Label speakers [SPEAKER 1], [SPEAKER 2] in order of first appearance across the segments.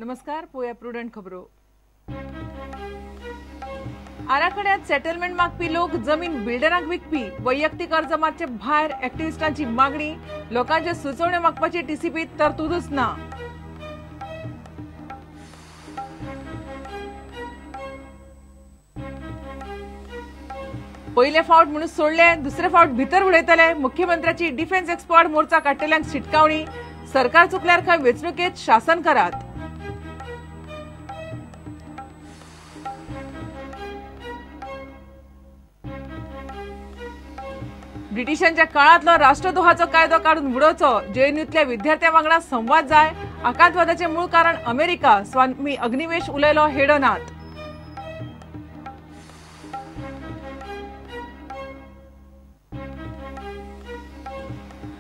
[SPEAKER 1] नमस्कार. पोया प्रुडंट खबरो. आराखड्यात सेटलमेंट मागपी लोक जमीन बिल्डरांक विकपी वैयक्तिक अर्ज मारचे भायर एक्टिव्हिस्टांची मागणी लोकांचे सुचोवण्यो मागपाची टीसीपी तरतूदच ना. पयले फावट म्हणून सोडले दुसरे फावट भितर उडयतले मुख्यमंत्र्याची डिफेन्स एक्सपर्ट मोर्चा काडटेल्यांक शिटकावणी सरकार चुकल्यार खंय वेंचणुकेत शासन करात. ब्रिटिशांच्या काळातलो राष्ट्रद्रोहाचो कायदो काढून उडोवचो जेएनयूतल्या विद्यार्थ्यां वांगडा संवाद जाय आकांतवादाचे मूळ कारण अमेरिका स्वामी अग्निवेश उलयलो हेडोनाथ.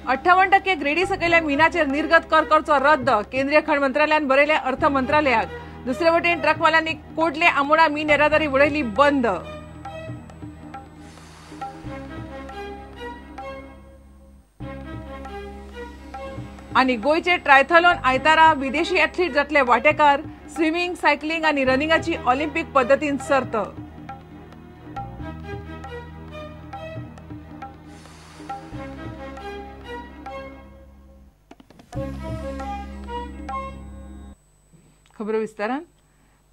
[SPEAKER 1] %58 ग्रेडी सकयल्या मिनाचेर निर्गत कर करचो रद्द केंद्रीय खण मंत्रालयान बरयले अर्थ मंत्रालयाक. दुसरे वटेन ट्रकवाल्यांनी कोडले आमोणा मीन येरादारी उडयली बंद. आणि गोयचे ट्रायथलॉन आयतारा विदेशी एथलीट जातले वांटेकार स्विमींग सायकलिंग आणि रनिंगाची ऑलिंपिक पद्धतीन सर्त. खबरो विस्तारान.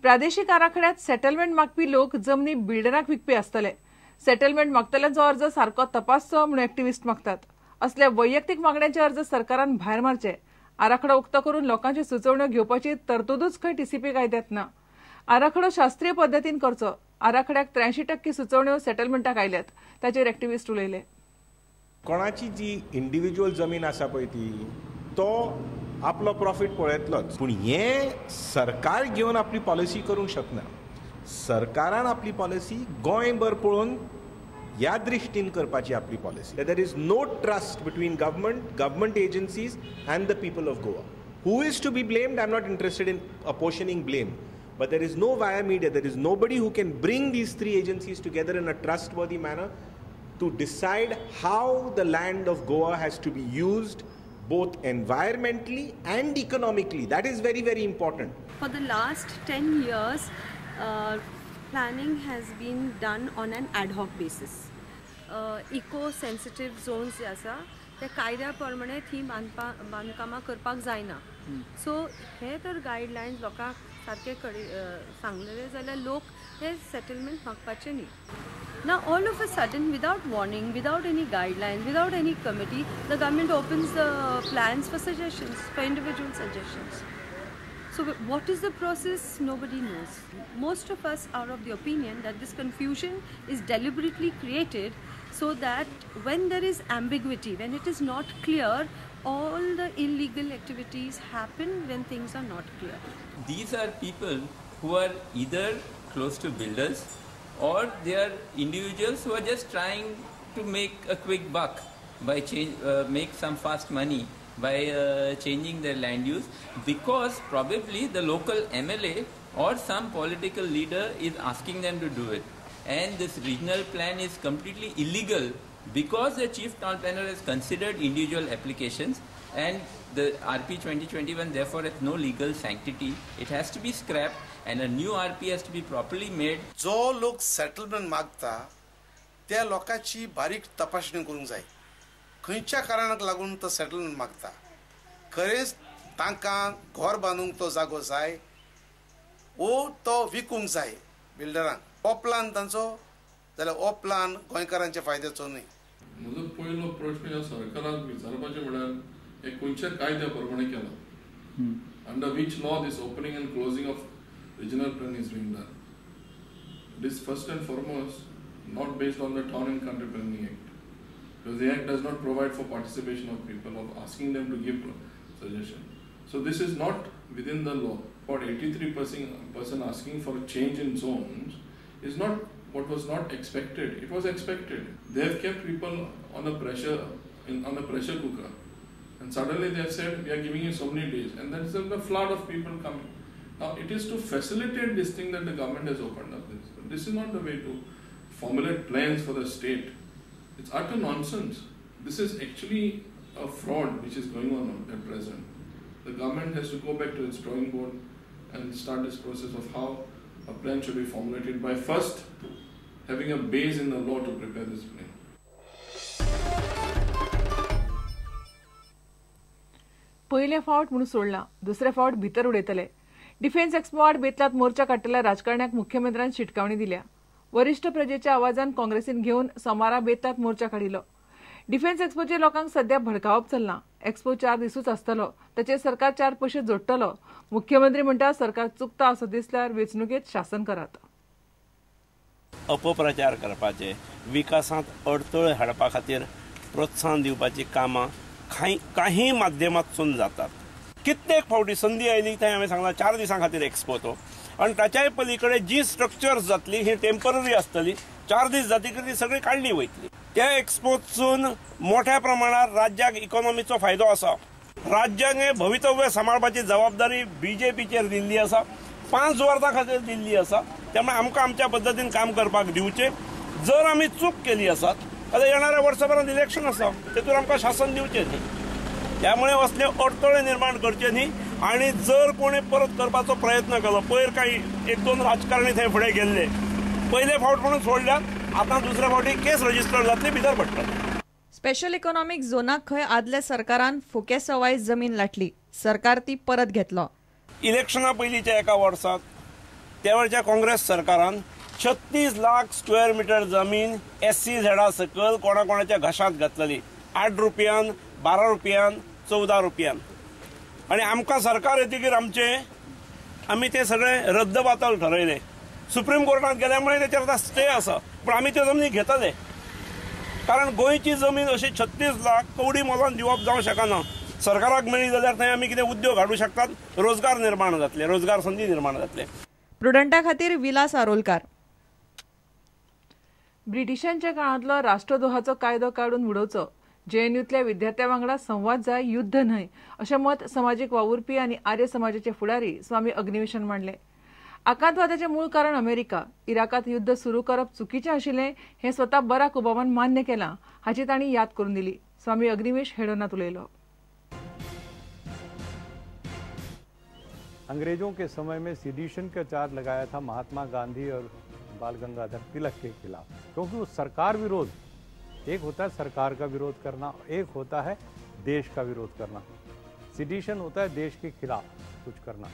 [SPEAKER 1] प्रादेशीक आराखड्यात सेटलमेंट मागपी लोक जमनी बिल्डरांक विकपी आसतले. सेटलमेंट मागतल्यांचो अर्ज सारको तपासचो म्हणून एक्टिव्हिस्ट मागतात. असल्या वैयक्तिक मागण्यांचे अर्ज सरकारान भायर मारचे. आराखडो उक्तो करून लोकांची सुचोवण्यो घेवपाची तरतूदच खंय टीसीपी कायद्यांत ना. आराखडो शास्त्रीय पद्धतीन करचो. आराखड्याक 83% सुचोवण्यो सेटलमेंटाक आयल्यात. ताचेर एक्टिव्हिस्ट उलयले.
[SPEAKER 2] कोणाची जी इंडिव्हिज्युअल जमीन आसा पळय ती तो आपलो प्रॉफिट पळयतलोच पूण हे सरकार घेवन आपली पॉलिसी करूंक शकना. सरकारान आपली पॉलिसी गोंयभर पळोवन ह्या दृश्टीन करपाची आपली policy. There is no trust between government agencies and the people of Goa. Who is to be blamed? I am not interested in apportioning blame, but there is no via media, there is nobody who can bring these three agencies together in a trustworthy manner to decide how the land of Goa has to be used both environmentally and economically. That is very, very important.
[SPEAKER 3] For the last 10 years, planning has been done on an ad hoc basis. Eco-sensitive zones जे आसा ते कायद्या प्रमाणे थी बांदकामां करपाक जायना. So हे तर गायडलायन्स लोकांक सारके सांगलेले जाल्यार लोक हे सेटलमेंट मागपाचे न्ही. Now all of a sudden, without warning, without any guidelines, without any committee, the government opens the plans for suggestions, for individual suggestions. So what is the process? Nobody knows. Most of us are of the opinion that this confusion is deliberately created so that when there is ambiguity, when it is not clear, all the illegal activities happen when things are not clear.
[SPEAKER 4] These are people who are either close to builders or they are individuals who are just trying to make a quick buck by make some fast money by changing their land use, because probably the local MLA or some political leader is asking them to do it. And this regional plan is completely illegal because the chief town planner has considered individual applications, and the RP 2021 therefore has no legal sanctity. It has to be scrapped and a new RP has to be properly made.
[SPEAKER 5] जो लोक settlement मागता त्या लोकांची बारीक तपासणी करूंक जाय. खंयच्या कारणाक लागून तो सेटलमेंट मागता, खरेंच तांकां घर बांदूंक तो जागो जाय ओ तो विकूंक जाय बिल्डरांक. हो प्लान तांचो जाल्यार हो प्लान गोंयकारांच्या फायद्याचो न्ही.
[SPEAKER 6] म्हजो पयलो प्रश्न ह्या सरकाराक विचारपाचें म्हळ्यार हे खंयच्या कायद्या प्रमाणे केला, under which law this opening end closing of regional plan is being done. It is first and foremost not based on the Town and Country Planning Act, because the Act does not provide for participation of people, of asking them to give suggestion. So this is not within the law. About 83% asking for a change in zones is not what was not expected. It was expected. They have kept people on a pressure cooker, and suddenly they have said we are giving you so many days, and then there's a flood of people coming. Now it is to facilitate this thing that the government has opened up this. But this is not the way to formulate plans for the state. It's utter nonsense. This is actually a fraud which is going on at present. The government has to go back to its drawing board, and start this process of how a plan should be formulated by first having a base in the law to prepare this plan.
[SPEAKER 1] पहिले फावट म्हणून सोडला, दुसरे फावट भितर उडयतले. Defence expo आड बेतलात मोर्चा काडटल्या राजकारण्याक मुख्यमंत्र्यान शिटकावणी दिल्या. वरिष्ठ प्रजेच्या आवाजान काँग्रेसीन घेवन सोमारा बेतलात मोर्चा काडिल्लो. डिफेन्स एक्स्पोचे लोकांक सध्या भडकावप चल्ला. एक्स्पो 4 दिसूच आसतलो, ताचेर सरकार 4 पयशे जोडटलो. मुख्यमंत्री म्हणटा सरकार चुकता असो दिसल्यार वेंचणुकेत शासन करात.
[SPEAKER 7] अपप्रचार करपाचे, विकासांत अडथळे हाडपा खातीर प्रोत्साहन दिवपाची कामां काही माध्यमांतसून जातात. कित्येक फावटी संदी आयली थंय हांवें सांगलां 4 दिसां खातीर एक्स्पो तो, आनी ताच्याय पलीकडे जी स्ट्रक्चर्स जातली ही टेम्पररी आसतली. 4 दीस जातकीर ती सगळी काडली वयतली. त्या एक्स्पोसून मोठ्या प्रमाणात राज्याक इकॉनॉमीचो फायदो आसा. राज्याक भवितव्य सांबाळपाची जबाबदारी बीजेपीचेर दिल्ली आसा, 5 वर्सां खातीर दिल्ली आसा. त्यामुळे आमकां आमच्या पद्दतीन काम करपाक दिवचे. जर आमी चूक केली आसात आता येणाऱ्या वर्षभरात इलेक्शन आसा, तेतून आमकां शासन दिवचें न्ही. त्यामुळे असले अडथळे निर्माण करचे न्ही. आणि जर कोणी परत करपाचो प्रयत्न केलो, पयर काही 1-2 राजकारणी थंय फुडें गेल्ले, पहिले फावट म्हणून सोडल्यात, आता दुसऱ्या फावटी केस रजिस्टर जातली, भितर पडटले.
[SPEAKER 8] स्पेशल इकॉनॉमिक झोनाक खंय आदल्या सरकारान फुके सवाय जमीन लाटली, सरकार ती परत घेतलो.
[SPEAKER 7] इलेक्शना पयलींच्या एका वर्साक त्या वेळच्या काँग्रेस सरकारान 36 लाख स्क्वेअर मीटर जमीन SCZ सकल कोणाकोणाच्या घशात घातलेली. 8 रुपयान, 12 रुपयान, 14 रुपयान. आणि आमकां सरकार येतकीर आमी ते सगळे रद्दबातल ठरयले. सुप्रीम कोर्टात गेल्यामुळे त्याच्यावर आता स्टे आसा, पण आमी त्यो जमनी घेतले. कारण गोंयची जमीन अशी 36 लाख कवडी मोलान दिवप जावं शकना. सरकाराक मेळ्ळी जाल्यार थंय आमी कितें उद्योग हाडूं शकतात, रोजगार निर्माण जातले, रोजगार संदी निर्माण जातले.
[SPEAKER 8] प्रुडंटा खातीर विलास आरोलकार.
[SPEAKER 1] ब्रिटिशांच्या काळांतलो राष्ट्रद्रोहाचो कायदो काडून उडोवचो, JNUतल्या विद्यार्थ्यां वांगडा संवाद जाय, युद्ध न्हय, अशें मत समाजीक वावुरपी आनी आर्य समाजाचे फुडारी स्वामी अग्निवेशन मांडले. आकांतवादाचें मूळ कारण अमेरिका. इराकात युद्ध सुरू करप चुकीचें आशिल्लें हें स्वता बराक ओबामान मान्य केलां, हाची तांणी याद करून दिली. स्वामी अग्निवेश हेडोनात उलयलो.
[SPEAKER 9] अंग्रेजों के समय में सेडिशन का चार्ज लगाया था महात्मा गांधी और बाल गंगाधर तिलक के खिलाफ, क्योंकि वो सरकार विरोध, एक होता है सरकार का विरोध करना, एक होता है देश का विरोध करना. सेडिशन होता है देश के खिलाफ कुछ करना.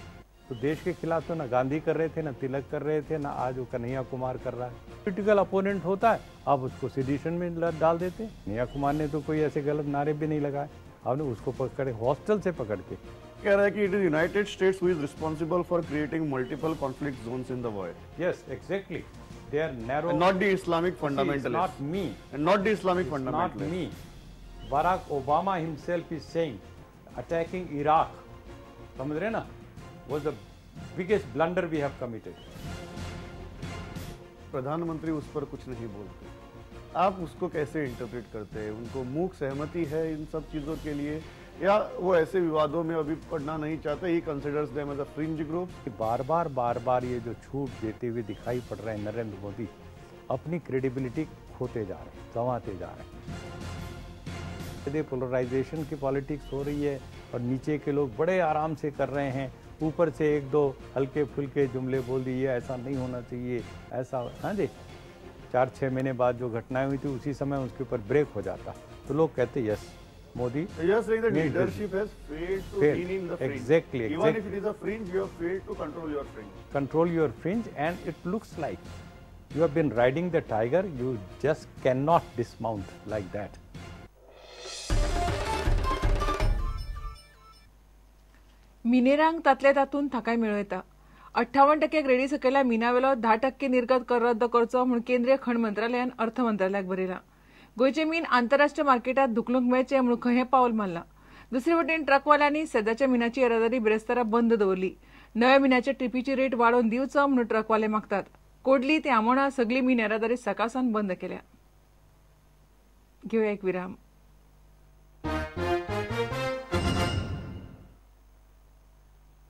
[SPEAKER 9] तो देश के खिलाफ तो ना गांधी कर रहे थे, ना तिलक कर रहे थे, ना आज वो कन्हैया कुमार कर रहा है. पॉलिटिकल अपोनेंट होता है, आप उसको सेडिशन में डाल देते. कन्हैया कुमार ने तो कोई ऐसे गलत नारे भी नहीं लगाए, आपने उसको पकड़े, हॉस्टल से पकड़ के
[SPEAKER 10] कह रहा है कि it is United States who is responsible for creating multiple conflict zones in the world.
[SPEAKER 9] Yes, exactly. They are narrow.
[SPEAKER 10] And not the Islamic fundamentalists.
[SPEAKER 9] It's not me.
[SPEAKER 10] And not the Islamic fundamentalists.
[SPEAKER 9] Not me. Barack Obama himself is saying attacking Iraq, समझ रहे ना, was the biggest blunder we have committed.
[SPEAKER 10] प्रधानमंत्री उस पर कुछ नहीं बोलते. आप उसको कैसे इंटरप्रेट करते हैं? उनको मूक सहमति है इन सब चीज़ों के लिए, या वो ऐसे विवादों में अभी पड़ना नहीं चाहते? He considers them as a fringe group.
[SPEAKER 9] बार बार ये जो छूट देते हुए दिखाई पड़ रहे हैं नरेंद्र मोदी, अपनी क्रेडिबिलिटी खोते जा रहे हैं, गंवाते जा रहे हैं. पोलराइजेशन की पॉलिटिक्स हो रही है और नीचे के लोग बड़े आराम से कर रहे हैं, ऊपर से 1-2 हल्के फुल्के जुमले बोल दिए, ऐसा नहीं होना चाहिए, ऐसा. हाँ जी, 4-6 महीने बाद जो घटनाएं हुई थी उसी समय उसके ऊपर ब्रेक हो जाता, तो लोग कहते yes Modi.
[SPEAKER 10] You are saying that leadership has failed to lean in the fringe.
[SPEAKER 9] Exactly.
[SPEAKER 10] Even if it is a fringe, you have failed to control your fringe.
[SPEAKER 9] Control your fringe, and it looks like you have been riding the tiger. You just cannot dismount like that.
[SPEAKER 1] मिनेरांक तातल्या तातून थाकाय मेळयता. 58% ग्रेडी सकयल्या मिनावेलो 10% निर्गत कर रद्द करचो म्हूण केंद्रीय खण मंत्रालयान अर्थ मंत्रालयाक बरयला. गोंयचे मीन आंतरराष्ट्रीय मार्केटात धुकलूंक मेळचे म्हूण खंय हें पावल मारलां. दुसरे वटेन ट्रकवाल्यांनी सध्याच्या मिनाची येरादारी बेरेस्तारा बंद दवरली. नव्या मिनाच्या टिपीची रेट वाडोवन दिवचो म्हूण ट्रकवाले मागतात. कोडली ते आमोणा सगळी मीन येरादारी सकाळसान बंद केल्या. घेवया एक विराम.